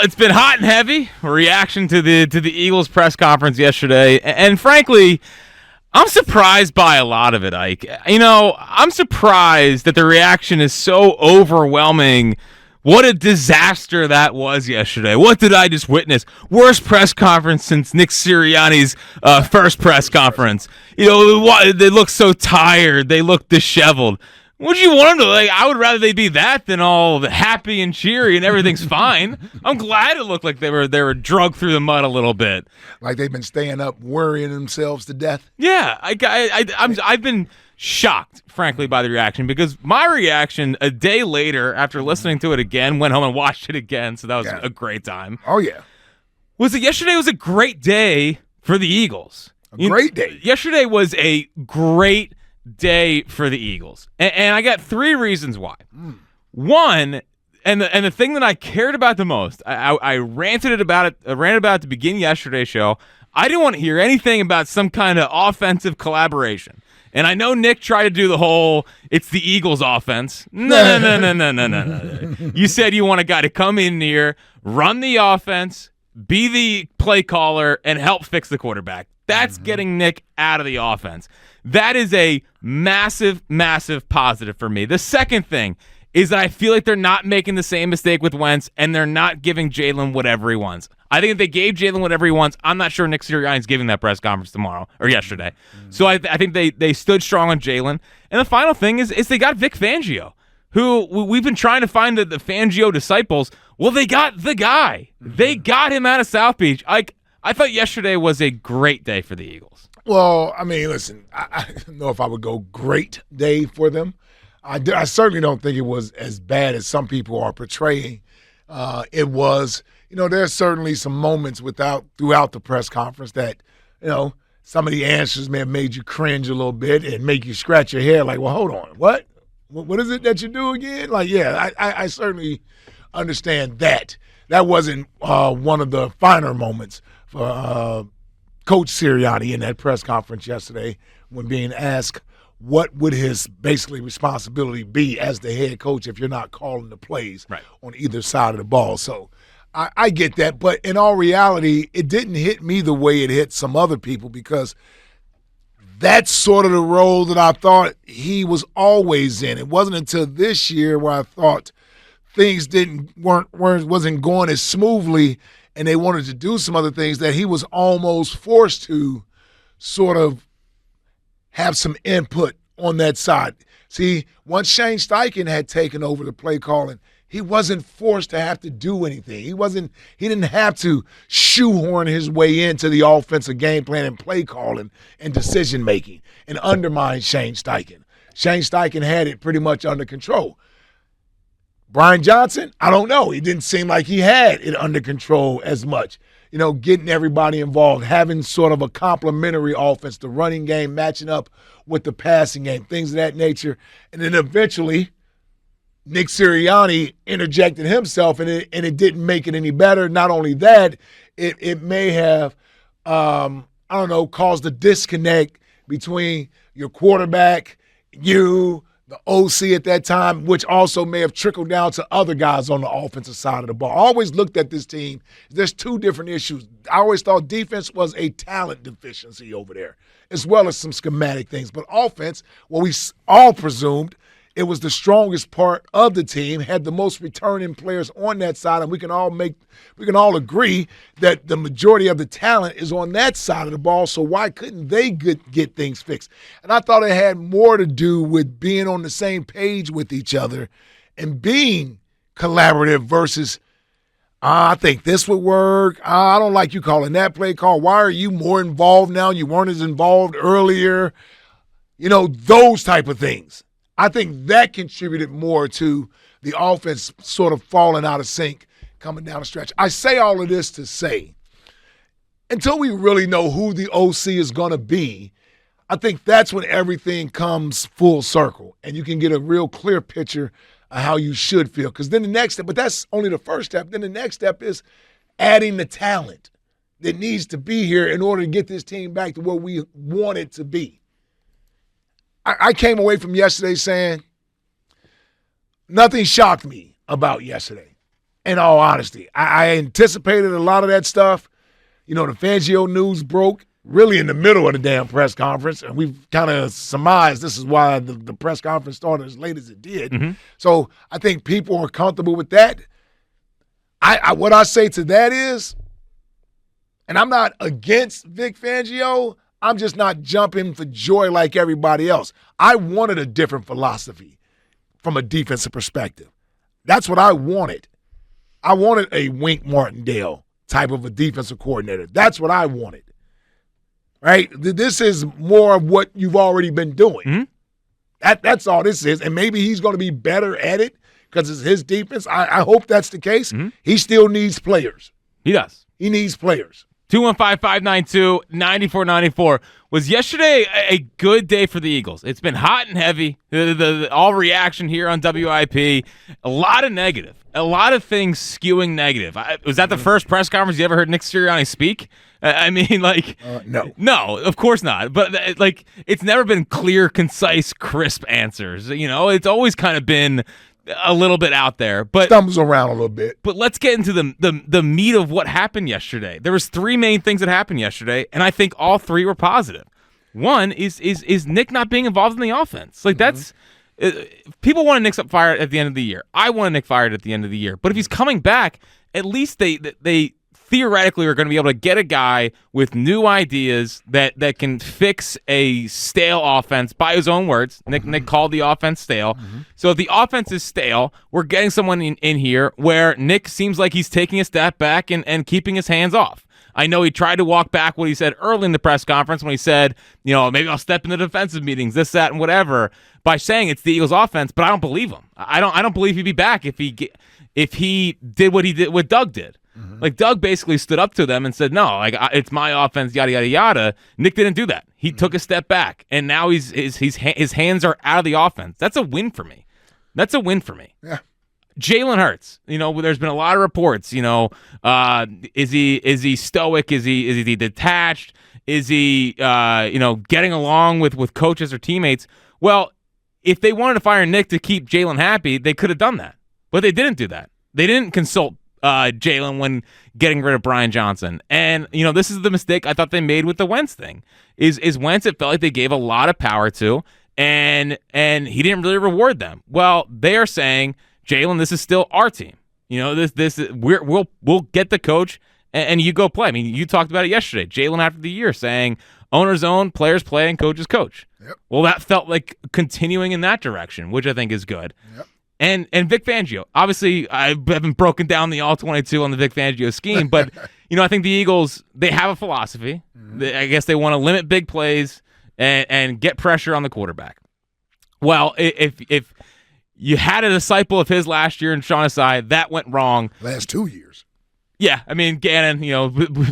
It's been hot and heavy. Reaction to the Eagles press conference yesterday, and frankly, I'm surprised by a lot of it, Ike. I'm surprised that the reaction is so overwhelming. What a disaster that was yesterday. What did I just witness? Worst press conference since Nick Sirianni's first press conference. They look so tired. They look disheveled. What do you want them to like? I would rather they be that than all happy and cheery and everything's fine. I'm glad it looked like they were drugged through the mud a little bit. Like they've been staying up, worrying themselves to death. Yeah, I've been shocked, frankly, by the reaction, because my reaction a day later after listening to it again, went home and watched it again, so that was a great time. Oh, yeah. Was that yesterday was a great day for the Eagles. Great day. Yesterday was a great day for the Eagles, and I got three reasons why. One, and the thing that I cared about the most, I ranted about it at the beginning of yesterday's show. I didn't want to hear anything about some kind of offensive collaboration. And I know Nick tried to do the whole, it's the Eagles offense. No. You said you want a guy to come in here, run the offense, be the play caller, and help fix the quarterback. That's getting Nick out of the offense. That is a massive, massive positive for me. The second thing is that I feel like they're not making the same mistake with Wentz, and they're not giving Jalen whatever he wants. I think if they gave Jalen whatever he wants, I'm not sure Nick Sirianni's giving that press conference tomorrow or yesterday. So I think they stood strong on Jalen. And the final thing is they got Vic Fangio, who we've been trying to find the Fangio disciples. Well, they got the guy. They got him out of South Beach. I thought yesterday was a great day for the Eagles. Well, I mean, listen, I don't know if I would go great day for them. I certainly don't think it was as bad as some people are portraying. It was, there's certainly some moments throughout the press conference that, some of the answers may have made you cringe a little bit and make you scratch your head like, well, hold on, what? What is it that you do again? Like, yeah, I certainly understand that. That wasn't one of the finer moments for Coach Sirianni in that press conference yesterday when being asked what would his basically responsibility be as the head coach if you're not calling the plays on either side of the ball. So I get that. But in all reality, it didn't hit me the way it hit some other people because that's sort of the role that I thought he was always in. It wasn't until this year where I thought things wasn't going as smoothly and they wanted to do some other things that he was almost forced to sort of have some input on that side. See, once Shane Steichen had taken over the play calling, he wasn't forced to have to do anything. He didn't have to shoehorn his way into the offensive game plan and play calling and decision making and undermine Shane Steichen. Shane Steichen had it pretty much under control. Brian Johnson, I don't know. It didn't seem like he had it under control as much. Getting everybody involved, having sort of a complementary offense, the running game matching up with the passing game, things of that nature. And then eventually, Nick Sirianni interjected himself, and it didn't make it any better. Not only that, it may have, caused a disconnect between your quarterback, you, the OC at that time, which also may have trickled down to other guys on the offensive side of the ball. I always looked at this team. There's two different issues. I always thought defense was a talent deficiency over there, as well as some schematic things. But offense, we all presumed it was the strongest part of the team, had the most returning players on that side, and we can all agree that the majority of the talent is on that side of the ball, so why couldn't they get things fixed? And I thought it had more to do with being on the same page with each other and being collaborative versus, I think this would work. I don't like you calling that play call. Why are you more involved now? You weren't as involved earlier. Those type of things. I think that contributed more to the offense sort of falling out of sync coming down the stretch. I say all of this to say, until we really know who the OC is going to be, I think that's when everything comes full circle and you can get a real clear picture of how you should feel. Because then the next step, but that's only the first step, then the next step is adding the talent that needs to be here in order to get this team back to where we want it to be. I came away from yesterday saying nothing shocked me about yesterday. in all honesty. I anticipated a lot of that stuff. The Fangio news broke really in the middle of the damn press conference, and we've kind of surmised this is why the press conference started as late as it did. Mm-hmm. So I think people are comfortable with that. What I say to that is, and I'm not against Vic Fangio, I'm just not jumping for joy like everybody else. I wanted a different philosophy from a defensive perspective. That's what I wanted. I wanted a Wink Martindale type of a defensive coordinator. That's what I wanted. Right? This is more of what you've already been doing. Mm-hmm. That's all this is. And maybe he's going to be better at it because it's his defense. I hope that's the case. Mm-hmm. He still needs players. He does. He needs players. 215-592-9494. Was yesterday a good day for the Eagles? It's been hot and heavy. The all reaction here on WIP. A lot of negative. A lot of things skewing negative. Was that the first press conference you ever heard Nick Sirianni speak? No. No, of course not. But, it's never been clear, concise, crisp answers. It's always kind of been a little bit out there, but stumbles around a little bit. But let's get into the meat of what happened yesterday. There was three main things that happened yesterday, and I think all three were positive. One is Nick not being involved in the offense. That's people want Nick fired at the end of the year. I want Nick fired at the end of the year. But if he's coming back, at least they theoretically are going to be able to get a guy with new ideas that can fix a stale offense by his own words. Nick called the offense stale. Mm-hmm. So if the offense is stale, we're getting someone in here where Nick seems like he's taking a step back and keeping his hands off. I know he tried to walk back what he said early in the press conference when he said, maybe I'll step into defensive meetings, this, that, and whatever, by saying it's the Eagles offense, but I don't believe him. I don't believe he'd be back if he did what Doug did. Mm-hmm. Doug basically stood up to them and said, no, it's my offense, yada, yada, yada. Nick didn't do that. He took a step back, and now his hands are out of the offense. That's a win for me. Yeah. Jalen Hurts, there's been a lot of reports, is he stoic? Is he detached? Is he, getting along with coaches or teammates? Well, if they wanted to fire Nick to keep Jalen happy, they could have done that, but they didn't do that. They didn't consult Jalen when getting rid of Brian Johnson. And, this is the mistake I thought they made with the Wentz thing. Is Wentz, it felt like they gave a lot of power to, and he didn't really reward them. Well, they are saying, Jalen, this is still our team. We'll get the coach and you go play. I mean, you talked about it yesterday. Jalen after the year saying owners own, players play, and coaches coach. Yep. Well, that felt like continuing in that direction, which I think is good. Yep. And Vic Fangio, obviously, I haven't broken down the all-22 on the Vic Fangio scheme, but I think the Eagles, they have a philosophy. Mm-hmm. I guess they want to limit big plays and get pressure on the quarterback. Well, if you had a disciple of his last year in Sean Asai, that went wrong. Last 2 years. Yeah, I mean, Gannon,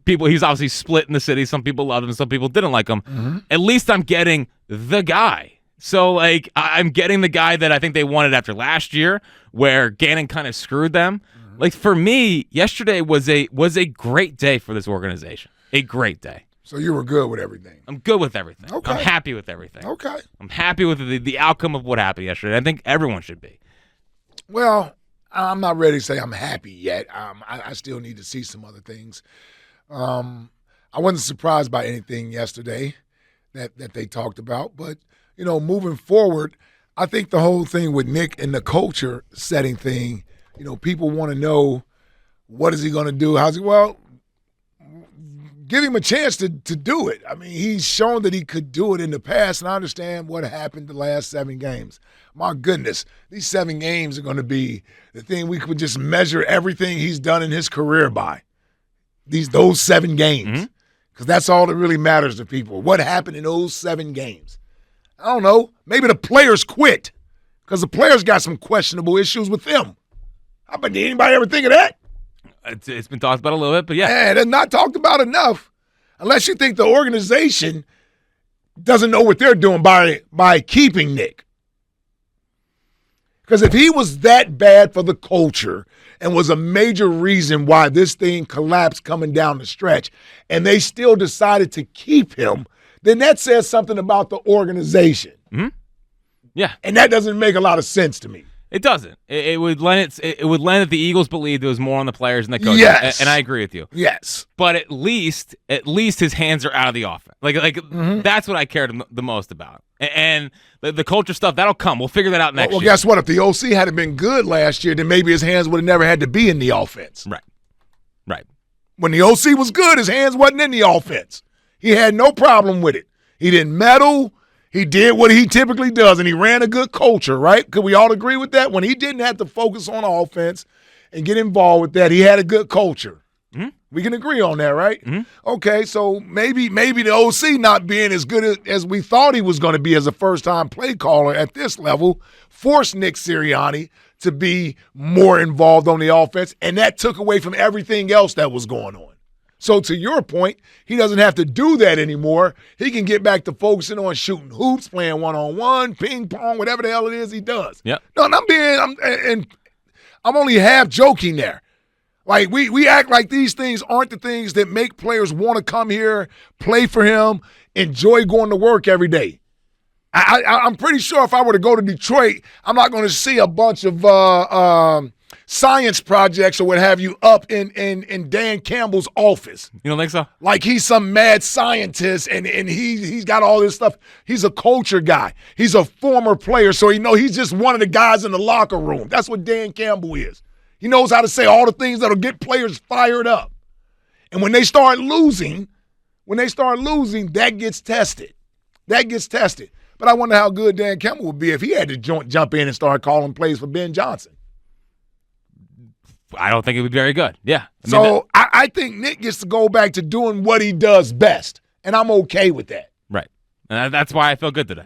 people, he's obviously split in the city. Some people loved him, some people didn't like him. Mm-hmm. At least I'm getting the guy. So, I'm getting the guy that I think they wanted after last year, where Gannon kind of screwed them. Mm-hmm. For me, yesterday was a great day for this organization. A great day. So you were good with everything. I'm good with everything. Okay. I'm happy with everything. Okay. I'm happy with the outcome of what happened yesterday. I think everyone should be. Well, I'm not ready to say I'm happy yet. I still need to see some other things. I wasn't surprised by anything yesterday that they talked about, but moving forward, I think the whole thing with Nick and the culture setting thing, people want to know, what is he going to do? How's he? Well, give him a chance to do it. I mean, he's shown that he could do it in the past, and I understand what happened the last 7 games. My goodness, these 7 games are going to be the thing we could just measure everything he's done in his career by. Those 7 games, because that's all that really matters to people. What happened in those 7 games? I don't know. Maybe the players quit because the players got some questionable issues with them. How about, did anybody ever think of that? It's been talked about a little bit, but yeah. Man, it's not talked about enough. Unless you think the organization doesn't know what they're doing by keeping Nick. Because if he was that bad for the culture and was a major reason why this thing collapsed coming down the stretch, and they still decided to keep him, then that says something about the organization. Mm-hmm. Yeah. And that doesn't make a lot of sense to me. It doesn't. It would lend that the Eagles believed it was more on the players than the coaches. Yes. And I agree with you. Yes. But at least his hands are out of the offense. That's what I cared the most about. And the culture stuff, that'll come. We'll figure that out next year. Well, guess what? If the OC hadn't been good last year, then maybe his hands would have never had to be in the offense. Right. When the OC was good, his hands wasn't in the offense. He had no problem with it. He didn't meddle. He did what he typically does, and he ran a good culture, right? Could we all agree with that? When he didn't have to focus on offense and get involved with that, he had a good culture. Mm-hmm. We can agree on that, right? Mm-hmm. Okay, so maybe the OC not being as good as we thought he was going to be as a first-time play caller at this level forced Nick Sirianni to be more involved on the offense, and that took away from everything else that was going on. So to your point, he doesn't have to do that anymore. He can get back to focusing on shooting hoops, playing one-on-one, ping pong, whatever the hell it is he does. Yep. No, I'm only half joking there. Like we act like these things aren't the things that make players want to come here, play for him, enjoy going to work every day. I'm pretty sure if I were to go to Detroit, I'm not going to see a bunch of science projects or what have you up in Dan Campbell's office. You don't think so? Like he's some mad scientist and he's got all this stuff. He's a culture guy. He's a former player, so he's just one of the guys in the locker room. That's what Dan Campbell is. He knows how to say all the things that'll get players fired up. And when they start losing, that gets tested. But I wonder how good Dan Campbell would be if he had to jump in and start calling plays for Ben Johnson. I don't think it would be very good. Yeah. I think Nick gets to go back to doing what he does best, and I'm okay with that. Right. And that's why I feel good today.